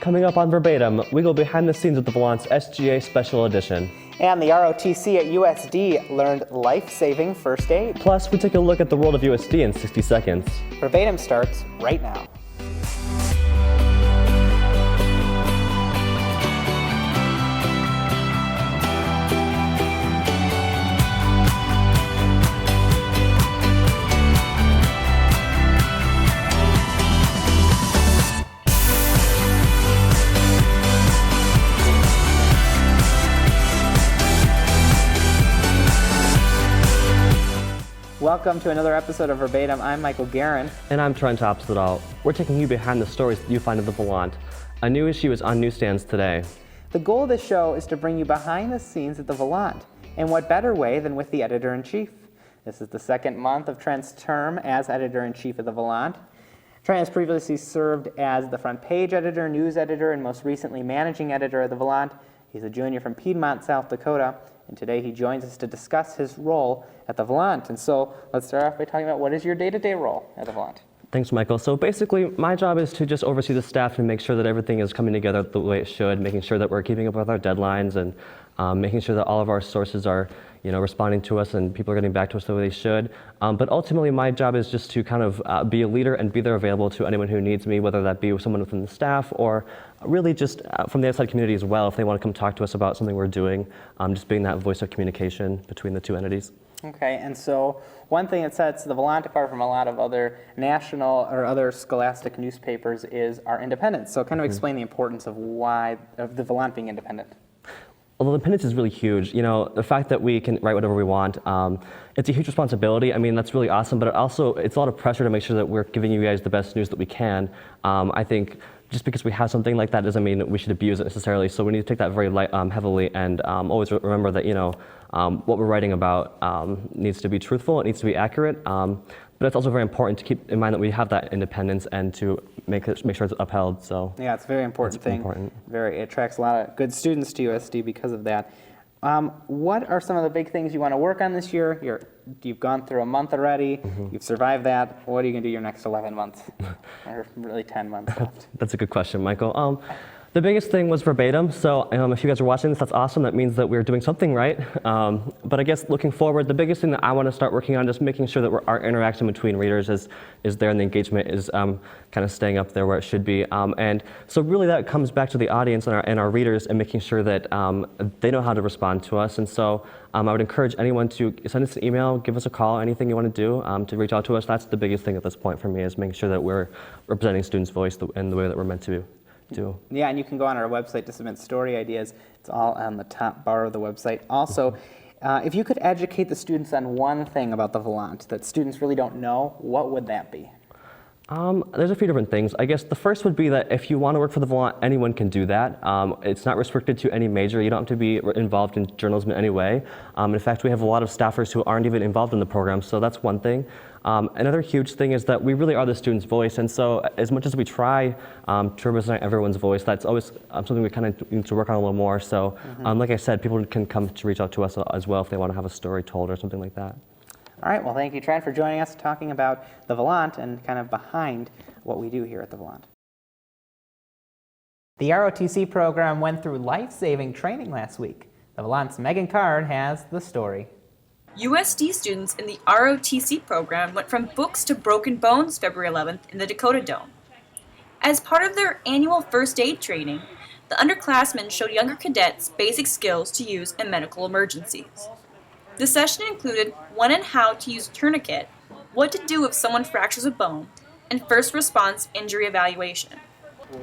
Coming up on Verbatim, we go behind the scenes of the Volant's SGA Special Edition. And the ROTC at USD learned life-saving first aid. Plus, we take a look at the world of USD in 60 seconds. Verbatim starts right now. Welcome to another episode of Verbatim. I'm Michael Geheren. And I'm Trent Opstedahl. We're taking you behind the stories that you find at the Volant. A new issue is on newsstands today. The goal of this show is to bring you behind the scenes at the Volant. And what better way than with the editor-in-chief? This is the second month of Trent's term as editor-in-chief of the Volant. Trent has previously served as the front page editor, news editor, and most recently managing editor of the Volant. He's a junior from Piedmont, South Dakota, and today he joins us to discuss his role at the Volant. And so let's start off by talking about what is your day-to-day role at the Volant? Thanks, Michael. So basically, my job is to just oversee the staff and make sure that everything is coming together the way it should, making sure that we're keeping up with our deadlines and making sure that all of our sources are responding to us and people are getting back to us the way they should. But ultimately, my job is just to kind of be a leader and be there available to anyone who needs me, whether that be someone within the staff or really just from the outside community as well, if they want to come talk to us about something we're doing, just being that voice of communication between the two entities. Okay, and so one thing that sets the Volant apart from a lot of other national or other scholastic newspapers is our independence. So kind of explain the importance of the Volant being independent. Well, the independence is really huge. The fact that we can write whatever we want, it's a huge responsibility. I mean, that's really awesome, but it's a lot of pressure to make sure that we're giving you guys the best news that we can. I think just because we have something like that doesn't mean that we should abuse it necessarily. So we need to take that very heavily and always remember that, what we're writing about needs to be truthful, it needs to be accurate. But it's also very important to keep in mind that we have that independence and to make sure it's upheld. So yeah, it's a very important thing. It attracts a lot of good students to USD because of that. What are some of the big things you want to work on this year? You've gone through a month already. You've survived that. What are you going to do your next 11 months? Or really 10 months left? That's a good question, Michael. The biggest thing was Verbatim, so if you guys are watching this, that's awesome. That means that we're doing something right. But I guess looking forward, the biggest thing that I want to start working on is making sure that our interaction between readers is there and the engagement is kind of staying up there where it should be. And so really that comes back to the audience and our readers and making sure that they know how to respond to us. And so I would encourage anyone to send us an email, give us a call, anything you want to do to reach out to us. That's the biggest thing at this point for me, is making sure that we're representing students' voice in the way that we're meant to do. Yeah, and you can go on our website to submit story ideas. It's all on the top bar of the website. Also, if you could educate the students on one thing about the Volant that students really don't know, what would that be? There's a few different things. I guess the first would be that if you want to work for the Volant, anyone can do that. It's not restricted to any major. You don't have to be involved in journalism in any way. In fact, we have a lot of staffers who aren't even involved in the program, so that's one thing. Another huge thing is that we really are the student's voice, and so as much as we try to represent everyone's voice, that's always something we kind of need to work on a little more. So like I said, people can come to reach out to us as well if they want to have a story told or something like that. All right, well, thank you, Trent, for joining us, talking about the Volant and kind of behind what we do here at the Volant. The ROTC program went through life-saving training last week. The Volant's Megan Card has the story. USD students in the ROTC program went from books to broken bones February 11th in the Dakota Dome. As part of their annual first aid training, the underclassmen showed younger cadets basic skills to use in medical emergencies. The session included when and how to use a tourniquet, what to do if someone fractures a bone, and first response injury evaluation.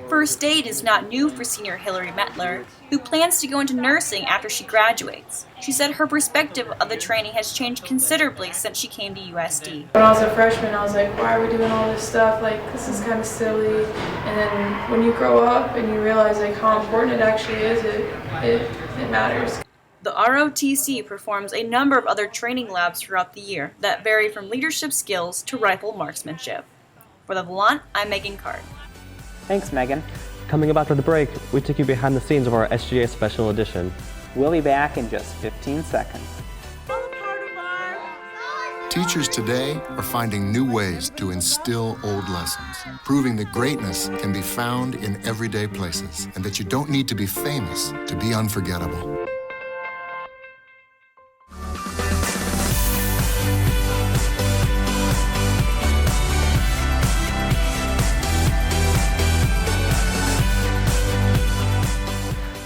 First aid is not new for senior Hillary Metler, who plans to go into nursing after she graduates. She said her perspective of the training has changed considerably since she came to USD. When I was a freshman, I was like, why are we doing all this stuff? Like, this is kind of silly. And then when you grow up and you realize like how important it actually is, it matters. The ROTC performs a number of other training labs throughout the year that vary from leadership skills to rifle marksmanship. For the Volant, I'm Megan Card. Thanks, Megan. Coming up after the break, we take you behind the scenes of our SGA Special Edition. We'll be back in just 15 seconds. Teachers today are finding new ways to instill old lessons, proving that greatness can be found in everyday places and that you don't need to be famous to be unforgettable.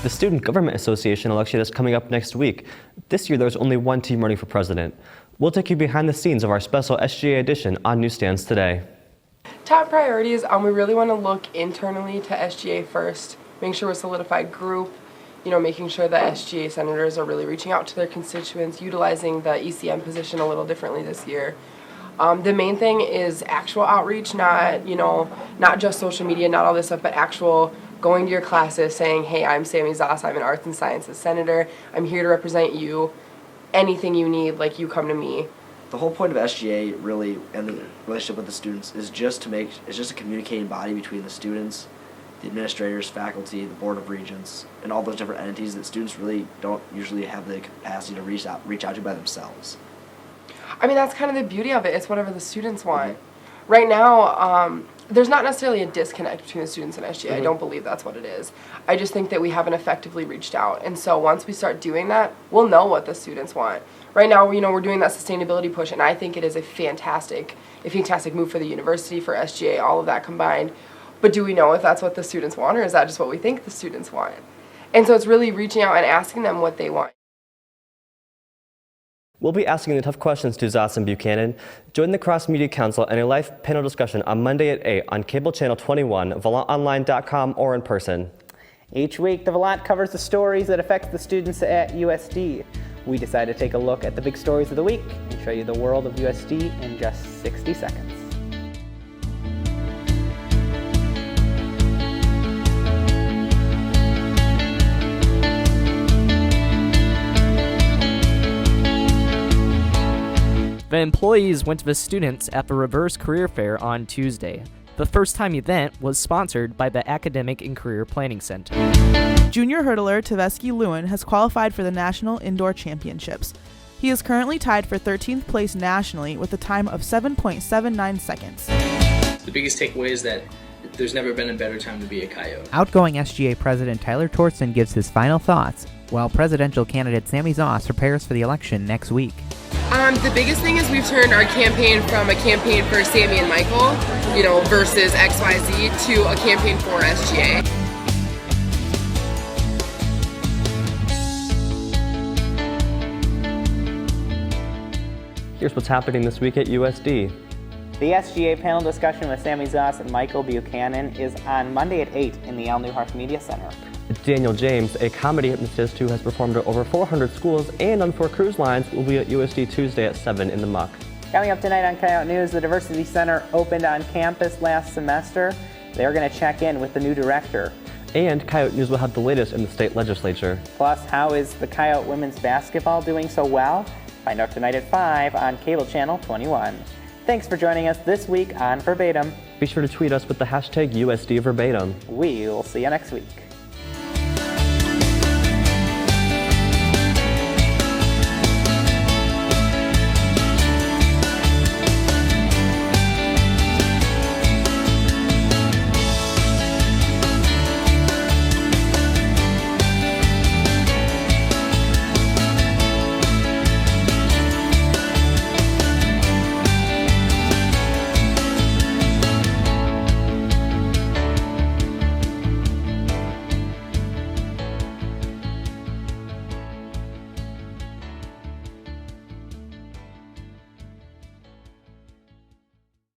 The Student Government Association election is coming up next week. This year, there's only one team running for president. We'll take you behind the scenes of our special SGA edition on Newsstands today. Top priorities, we really want to look internally to SGA first, making sure we're a solidified group, making sure that SGA senators are really reaching out to their constituents, utilizing the ECM position a little differently this year. The main thing is actual outreach, not just social media, not all this stuff, but actual going to your classes, saying, hey, I'm Sammy Zoss, I'm an arts and sciences senator, I'm here to represent you, anything you need, you come to me. The whole point of SGA really, and the relationship with the students, is just a communicating body between the students, the administrators, faculty, the Board of Regents, and all those different entities that students really don't usually have the capacity to reach out to by themselves. That's kind of the beauty of it. It's whatever the students want. Mm-hmm. Right now, there's not necessarily a disconnect between the students and SGA. Mm-hmm. I don't believe that's what it is. I just think that we haven't effectively reached out. And so once we start doing that, we'll know what the students want. Right now, we're doing that sustainability push, and I think it is a fantastic move for the university, for SGA, all of that combined. But do we know if that's what the students want, or is that just what we think the students want? And so it's really reaching out and asking them what they want. We'll be asking the tough questions to Zoss and Buchanan. Join the Cross Media Council and a live panel discussion on Monday at 8 on cable channel 21, ValantOnline.com, or in person. Each week, the Valant covers the stories that affect the students at USD. We decided to take a look at the big stories of the week and show you the world of USD in just 60 seconds. The employees went to the students at the Reverse Career Fair on Tuesday. The first-time event was sponsored by the Academic and Career Planning Center. Junior hurdler Tversky Lewin has qualified for the National Indoor Championships. He is currently tied for 13th place nationally with a time of 7.79 seconds. The biggest takeaway is that there's never been a better time to be a Coyote. Outgoing SGA President Tyler Torsten gives his final thoughts, while presidential candidate Sammy Zoss prepares for the election next week. The biggest thing is we've turned our campaign from a campaign for Sammy and Michael, versus XYZ, to a campaign for SGA. Here's what's happening this week at USD. The SGA panel discussion with Sammy Zoss and Michael Buchanan is on Monday at 8 in the Al Newhart Media Center. Daniel James, a comedy hypnotist who has performed at over 400 schools and on 4 cruise lines, will be at USD Tuesday at 7 in the Muck. Coming up tonight on Coyote News, the Diversity Center opened on campus last semester. They're going to check in with the new director. And Coyote News will have the latest in the state legislature. Plus, how is the Coyote women's basketball doing so well? Find out tonight at 5 on cable channel 21. Thanks for joining us this week on Verbatim. Be sure to tweet us with the hashtag USD Verbatim. We'll see you next week.